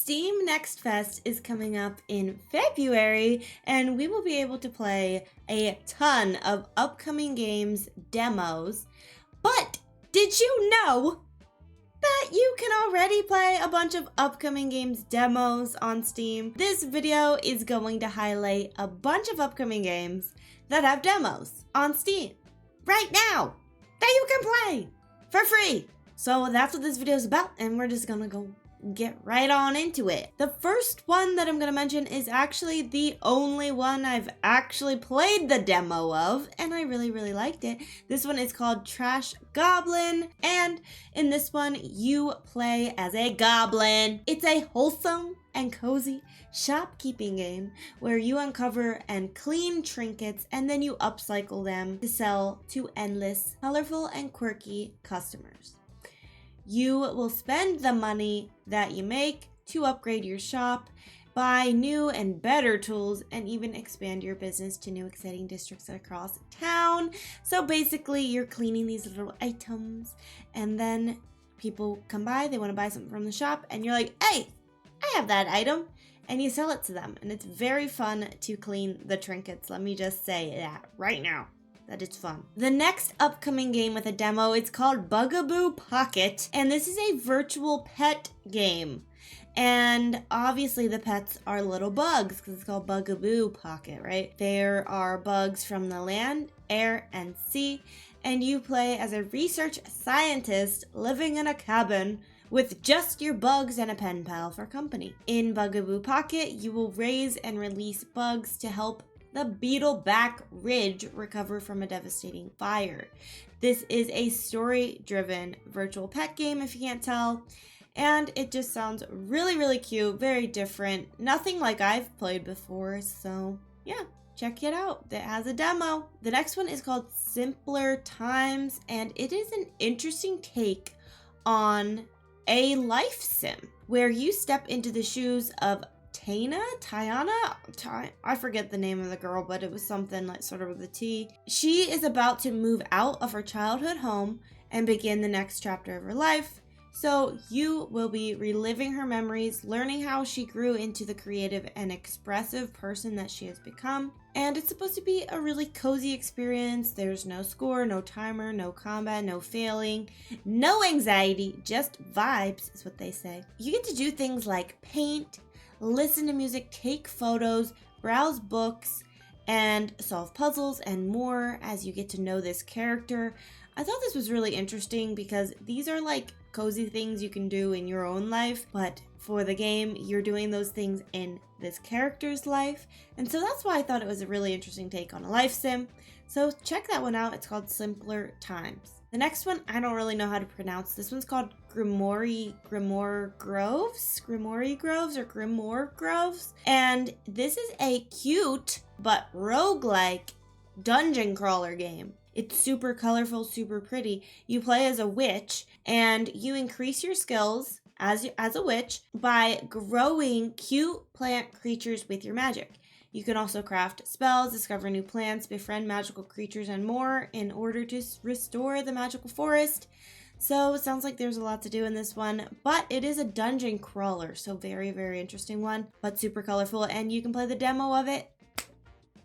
SteamNextFest is coming up in February, and we will be able to play a ton of upcoming games demos. But did you know that you can already play a bunch of upcoming games demos on Steam? This video is going to highlight a bunch of upcoming games that have demos on Steam right now that you can play for free. So that's what this video is about, and we're just gonna go get right on into it. The first one that I'm gonna mention is actually the only one I've actually played the demo of, and I really liked it. This one is called Trash Goblin, and in this one you play as a goblin. It's a wholesome and cozy shopkeeping game where you uncover and clean trinkets and then you upcycle them to sell to endless, colorful, and quirky customers. You will spend the money that you make to upgrade your shop, buy new and better tools, and even expand your business to new exciting districts across town. So basically, you're cleaning these little items, and then people come by, they want to buy something from the shop, and you're like, hey, I have that item, and you sell it to them. And it's very fun to clean the trinkets. Let me just say that right now, that it's fun. The next upcoming game with a demo is called Bugaboo Pocket, and this is a virtual pet game. And obviously the pets are little bugs because it's called Bugaboo Pocket, right? There are bugs from the land, air, and sea, and you play as a research scientist living in a cabin with just your bugs and a pen pal for company. In Bugaboo Pocket, you will raise and release bugs to help the Beetleback Ridge recover from a devastating fire. This is a story-driven virtual pet game, if you can't tell, and it just sounds really cute, very different, nothing like I've played before, so yeah, check it out. It has a demo. The next one is called Simpler Times, and it is an interesting take on a life sim where you step into the shoes of I forget the name of the girl, but it was something like sort of with a T. She is about to move out of her childhood home and begin the next chapter of her life. So you will be reliving her memories, learning how she grew into the creative and expressive person that she has become. And it's supposed to be a really cozy experience. There's no score, no timer, no combat, no failing, no anxiety, just vibes is what they say. You get to do things like paint, listen to music, take photos, browse books, and solve puzzles and more as you get to know this character. I thought this was really interesting because these are like cozy things you can do in your own life, but for the game, you're doing those things in this character's life. And so that's why I thought it was a really interesting take on a life sim. So check that one out. It's called Simpler Times. The next one, I don't really know how to pronounce. This one's called Grimoire Groves. And this is a cute but roguelike dungeon crawler game. It's super colorful, super pretty. You play as a witch and you increase your skills as a witch by growing cute plant creatures with your magic. You can also craft spells, discover new plants, befriend magical creatures, and more in order to restore the magical forest. So it sounds like there's a lot to do in this one, but it is a dungeon crawler, so very interesting one, but super colorful, and you can play the demo of it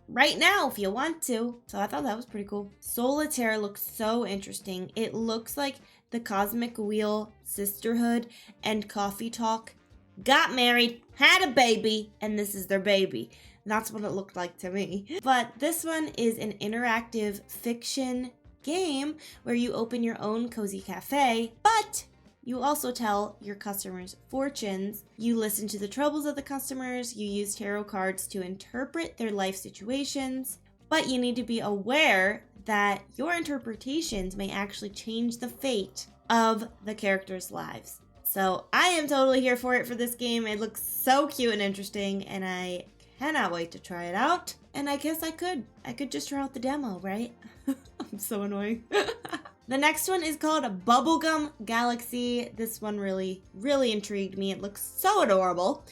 right now if you want to. So I thought that was pretty cool. Soulitaire looks so interesting. It looks like the Cosmic Wheel Sisterhood and Coffee Talk got married, had a baby, and this is their baby. That's what it looked like to me. But this one is an interactive fiction game where you open your own cozy cafe, but you also tell your customers fortunes. You listen to the troubles of the customers. You use tarot cards to interpret their life situations, but you need to be aware that your interpretations may actually change the fate of the characters' lives. So I am totally here for it for this game. It looks so cute and interesting, and I cannot wait to try it out. And I guess I could just try out the demo, right? I'm so annoying. The next one is called Bubblegum Galaxy. This one really intrigued me. It looks so adorable.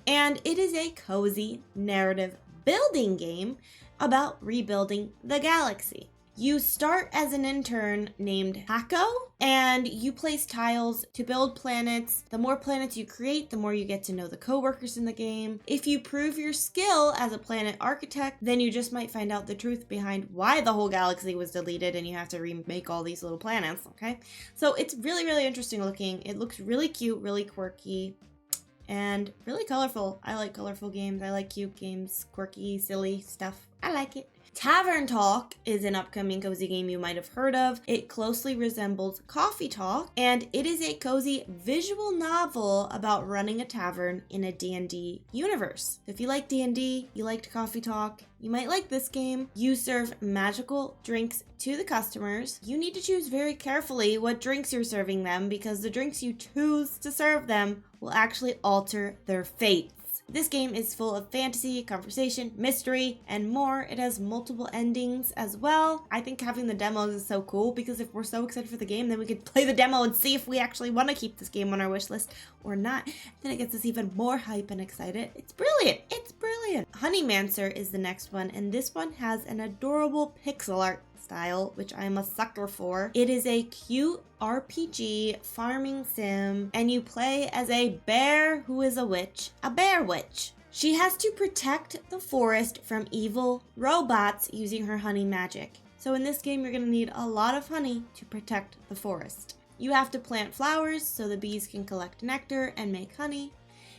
And it is a cozy narrative building game about rebuilding the galaxy. You start as an intern named Hako, and you place tiles to build planets. The more planets you create, the more you get to know the co-workers in the game. If you prove your skill as a planet architect, then you just might find out the truth behind why the whole galaxy was deleted and you have to remake all these little planets, okay? So it's really, really interesting looking. It looks really cute, really quirky, and really colorful. I like colorful games. I like cute games, quirky, silly stuff. I like it. Tavern Talk is an upcoming cozy game you might have heard of. It closely resembles Coffee Talk, and it is a cozy visual novel about running a tavern in a D&D universe. If you like D&D, you liked Coffee Talk, you might like this game. You serve magical drinks to the customers. You need to choose very carefully what drinks you're serving them, because the drinks you choose to serve them will actually alter their fate. This game is full of fantasy, conversation, mystery, and more. It has multiple endings as well. I think having the demos is so cool, because if we're so excited for the game, then we could play the demo and see if we actually want to keep this game on our wish list or not. Then it gets us even more hype and excited. It's brilliant. It's brilliant. Honeymancer is the next one, and this one has an adorable pixel art style, which I'm a sucker for. It is a cute RPG farming sim, and you play as a bear who is a witch, a bear witch. She has to protect the forest from evil robots using her honey magic. So in this game, you're going to need a lot of honey to protect the forest. You have to plant flowers so the bees can collect nectar and make honey.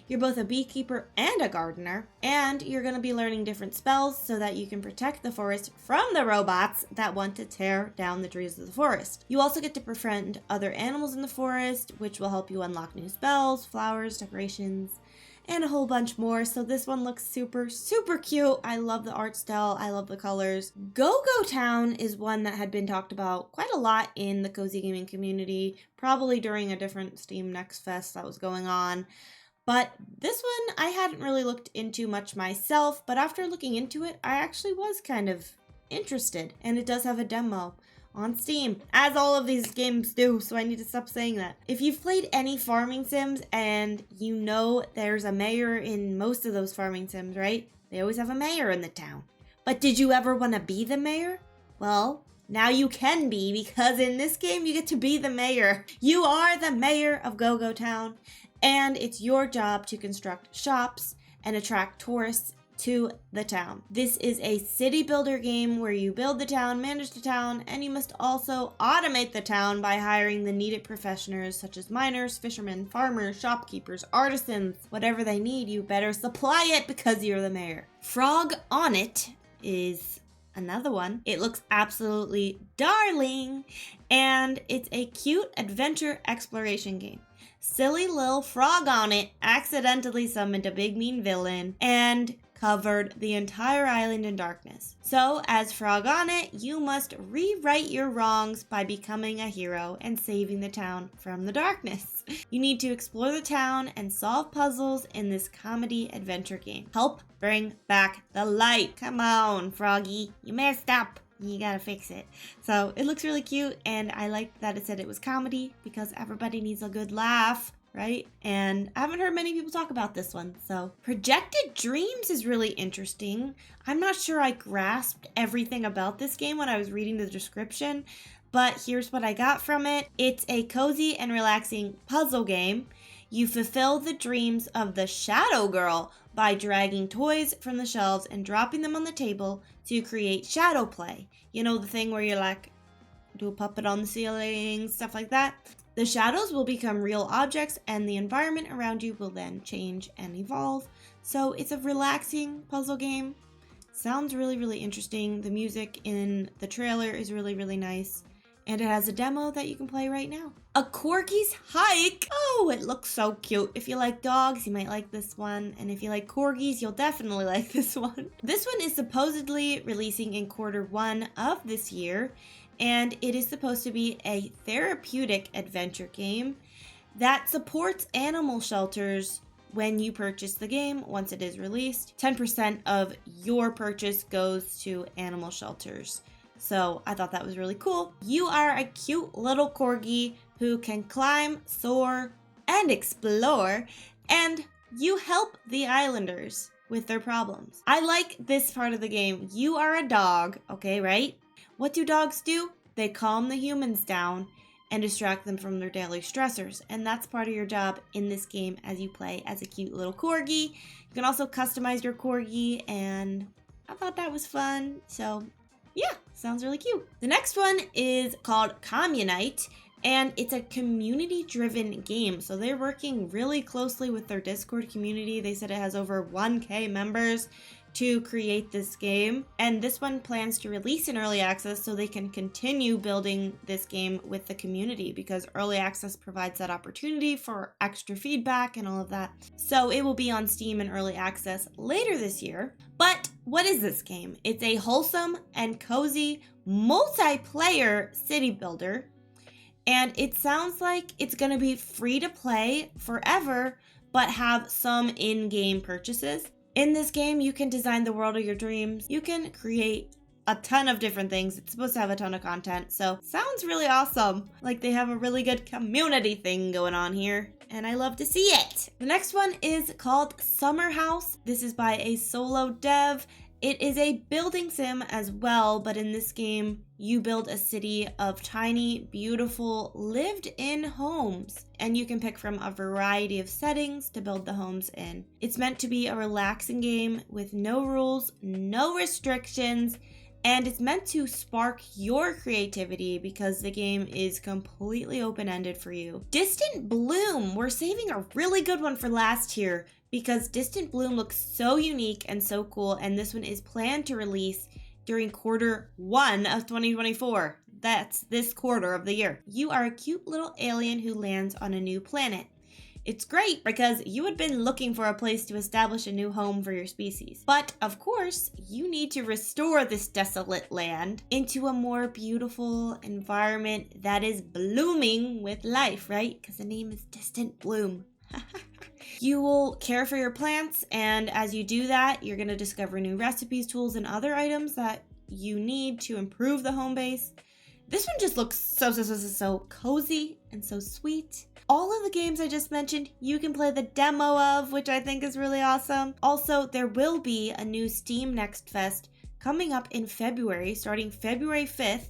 You're both a beekeeper and a gardener, and you're going to be learning different spells so that you can protect the forest from the robots that want to tear down the trees of the forest. You also get to befriend other animals in the forest, which will help you unlock new spells, flowers, decorations, and a whole bunch more. So this one looks super, super cute. I love the art style. I love the colors. Go-Go Town is one that had been talked about quite a lot in the cozy gaming community, probably during a different SteamNextFest that was going on. But this one I hadn't really looked into much myself, but after looking into it, I actually was kind of interested. And it does have a demo on Steam, as all of these games do, so I need to stop saying that. If you've played any farming sims and you know there's a mayor in most of those farming sims, right? They always have a mayor in the town. But did you ever want to be the mayor? Well, now you can be, because in this game you get to be the mayor. You are the mayor of Go-Go Town, and it's your job to construct shops and attract tourists to the town. This is a city builder game where you build the town, manage the town, and you must also automate the town by hiring the needed professionals such as miners, fishermen, farmers, shopkeepers, artisans. Whatever they need, you better supply it because you're the mayor. Froggonit is another one. It looks absolutely darling, and it's a cute adventure exploration game. Silly little Froggonit accidentally summoned a big mean villain and covered the entire island in darkness. So, as Froggonit, you must rewrite your wrongs by becoming a hero and saving the town from the darkness. You need to explore the town and solve puzzles in this comedy adventure game. Help bring back the light. Come on, Froggy. You messed up. You gotta fix it. So it looks really cute, and I like that it said it was comedy, because everybody needs a good laugh, right? And I haven't heard many people talk about this one. So Projected Dreams is really interesting. I'm not sure I grasped everything about this game when I was reading the description, but here's what I got from it. It's a cozy and relaxing puzzle game. You fulfill the dreams of the Shadow Girl by dragging toys from the shelves and dropping them on the table to create shadow play. You know, the thing where you like do a puppet on the ceiling, stuff like that. The shadows will become real objects, and the environment around you will then change and evolve. So it's a relaxing puzzle game. Sounds really, really interesting. The music in the trailer is really, really nice. And it has a demo that you can play right now. A Corgi's Hike. Oh, it looks so cute. If you like dogs, you might like this one. And if you like corgis, you'll definitely like this one. This one is supposedly releasing in Q1 of this year. And it is supposed to be a therapeutic adventure game that supports animal shelters when you purchase the game once it is released. 10% of your purchase goes to animal shelters. So I thought that was really cool. You are a cute little corgi who can climb, soar, and explore, and you help the islanders with their problems. I like this part of the game. You are a dog, okay, right? What do dogs do? They calm the humans down and distract them from their daily stressors. And that's part of your job in this game as you play as a cute little corgi. You can also customize your corgi, and I thought that was fun. So yeah, sounds really cute. The next one is called Communite, and it's a community-driven game. So they're working really closely with their Discord community. They said it has over 1K members to create this game, and this one plans to release in early access so they can continue building this game with the community, because early access provides that opportunity for extra feedback and all of that. So it will be on Steam in early access later this year. But what is this game? It's a wholesome and cozy multiplayer city builder, and it sounds like it's going to be free to play forever but have some in-game purchases. In this game, you can design the world of your dreams. You can create a ton of different things. It's supposed to have a ton of content, so sounds really awesome. Like they have a really good community thing going on here, and I love to see it. The next one is called Summer House. This is by a solo dev. It is a building sim as well, but in this game, you build a city of tiny, beautiful, lived-in homes, and you can pick from a variety of settings to build the homes in. It's meant to be a relaxing game with no rules, no restrictions, and it's meant to spark your creativity because the game is completely open-ended for you. Distant Bloom, we're saving a really good one for last here, because Distant Bloom looks so unique and so cool, and this one is planned to release during Q1 of 2024. That's this quarter of the year. You are a cute little alien who lands on a new planet. It's great because you had been looking for a place to establish a new home for your species. But of course, you need to restore this desolate land into a more beautiful environment that is blooming with life, right? Because the name is Distant Bloom. You will care for your plants, and as you do that, you're going to discover new recipes, tools, and other items that you need to improve the home base. This one just looks so cozy and so sweet. All of the games I just mentioned, you can play the demo of, which I think is really awesome. Also, there will be a new SteamNextFest coming up in February, starting February 5th,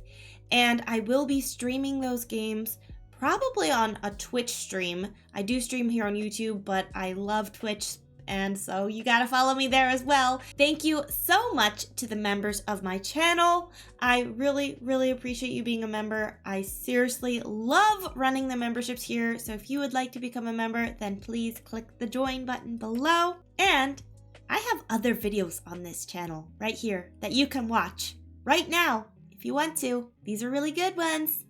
and I will be streaming those games probably on a Twitch stream. I do stream here on YouTube, but I love Twitch, and so you gotta follow me there as well. Thank you so much to the members of my channel. I really appreciate you being a member. I seriously love running the memberships here, so if you would like to become a member, then please click the join button below. And I have other videos on this channel right here that you can watch right now if you want to. These are really good ones.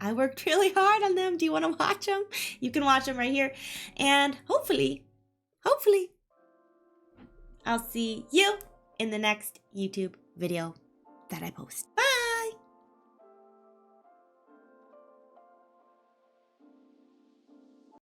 I worked really hard on them. Do you want to watch them? You can watch them right here. And hopefully, I'll see you in the next YouTube video that I post. Bye!